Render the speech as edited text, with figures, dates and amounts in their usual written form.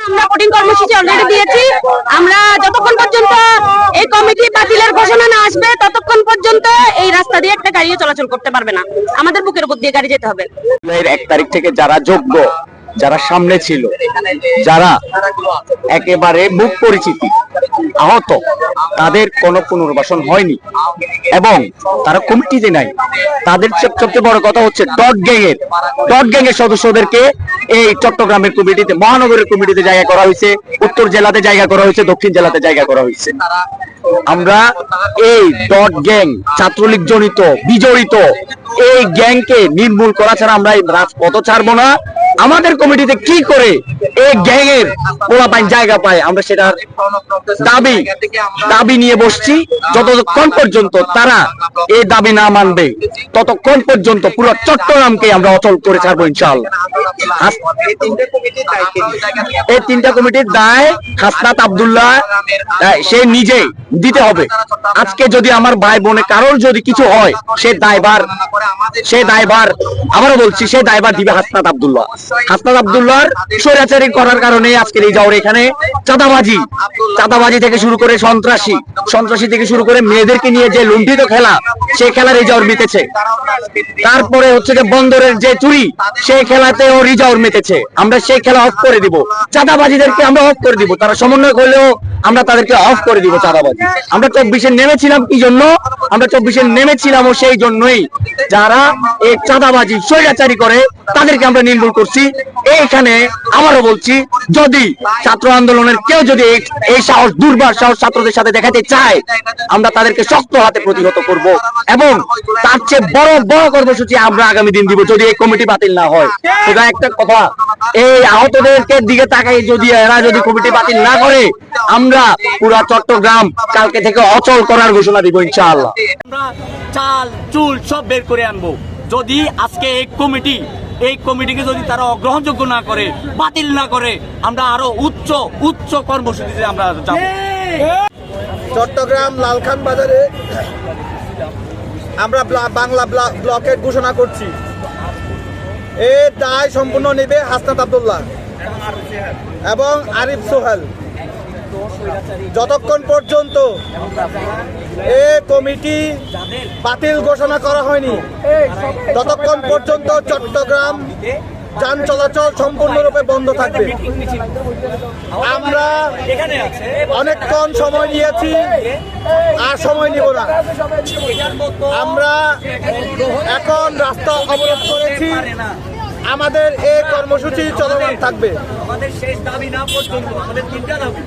আমরা ভোটিং কর্মসূচি অলরেডি দিয়েছি। আমরা যতক্ষণ পর্যন্ত এই কমিটি বাতিলের ঘোষণা না আসবে ততক্ষণ পর্যন্ত এই রাস্তা দিয়ে একটা গাড়িও চলাচল করতে পারবে না। আমাদের বুকের উপর দিয়ে গাড়ি যেতে হবে। 1 তারিখ থেকে যারা যোগ্য, যারা সামনে ছিল, যারা একেবারে মুখ পরিচিতি আহত, তাদের কোনো পুনর্বাসন হয়নি এবং তারা কমিটিতে নাই। তাদের সবচেয়ে বড় কথা হচ্ছে ডট গ্যাংয়ের সদস্যদেরকে এই চট্টগ্রামের কমিটিতে, মহানগরের কমিটিতে জায়গা করা হয়েছে, উত্তর জেলাতে জায়গা করা হয়েছে, দক্ষিণ জেলাতে জায়গা করা হয়েছে। আমরা এই ডট গ্যাং, ছাত্রলীগ জনিত বিজড়িত এই গ্যাংকে নির্মূল করা ছাড়া আমরা এই রাজপথ ছাড়বো না। আমাদের কমিটিতে কি করে এই গ্যাংয়ের পোলাপাইন জায়গা পায়, আমরা সেটার দাবি নিয়ে বসছি। যতক্ষণ পর্যন্ত তারা এই দাবি না মানবে ততক্ষণ পর্যন্ত পুরো চট্টগ্রামকে আমরা অচল করে ছাড়বো ইনশাআল্লাহ। এই 3টা কমিটির দায় হাসনাত আব্দুল্লাহ সে নিজে দিতে হবে। আজকে যদি আমার ভাই বোনে কারোর যদি কিছু হয়, সে দায়ভার আবারও বলছি, সে দায়ভার দিবে হাসনাত আব্দুল্লাহ। হাসনাত আব্দুল্লাহর স্বৈরাচারী করার কারণে আজকে এই যাওয়ার এখানে চাঁদাবাজি থেকে শুরু করে সন্ত্রাসী থেকে শুরু করে মেয়েদেরকে নিয়ে যে লুণ্ঠিত খেলা, সেই খেলার রিজাউর মেতেছে। তারপরে হচ্ছে যে বন্দরের যে চুরি, সেই খেলাতেও রিজাউর মেতেছে। আমরা সেই খেলা অফ করে দিব, চাঁদাবাজিদেরকে আমরা অফ করে দিব। তারা সমন্বয় করলেও আমরা তাদেরকে অফ করে দিব চাঁদাবাজি। আমরা 24-এ নেমেছিলাম কি জন্য? আমরা 24-এ নেমেছিলামও সেই জন্যই, যারা এই চাঁদাবাজি স্বৈরাচারী করে তাদেরকে আমরা নির্মূল করছি। এইখানে আবারও বলছি, যদি ছাত্র আন্দোলনের কেউ যদি এই সাহস, দুর্বার সাহস ছাত্রদের সাথে দেখাতে চায়, আমরা তাদেরকে শক্ত হাতে প্রতিহত করব এবং তার চেয়ে বড় কর্মসূচি আমরা আগামী দিন দিব যদি এই কমিটি বাতিল না হয়। সেটা একটা কথা, এই আহতদেরকে দিকে তাকাই যদি এরা যদি কমিটি বাতিল না করে, আমরা পুরা চট্টগ্রাম কালকে থেকে অচল করার ঘোষণা দিব ইনশাআল্লাহ। আমরা চাল চুল সব বের করে আনবো যদি আজকে এই কমিটিকে যদি তারা অগ্রহণযোগ্য না করে, বাতিল না করে, আমরা আরো উচ্চ কর্মসূচিতে আমরা যাব। চট্টগ্রাম লালখান বাজারে আমরা বাংলা ব্লকের ঘোষণা করছি। এর দায় সম্পূর্ণ নেবে হাসনাত আব্দুল্লাহ এবং আরিফ সোহেল। যতক্ষণ পর্যন্ত এই কমিটি বাতিল ঘোষণা করা হয়নি, ততক্ষণ পর্যন্ত চট্টগ্রাম যান চলাচল সম্পূর্ণরূপে বন্ধ থাকবে। আমরা অনেকক্ষণ সময় নিয়েছি, আর সময় নিব না। আমরা এখন রাস্তা অবরোধ করেছি, আমাদের এই কর্মসূচি চলমান থাকবে। আমাদের শেষ দাবি না পর্যন্ত আমাদের 3টা দাবি।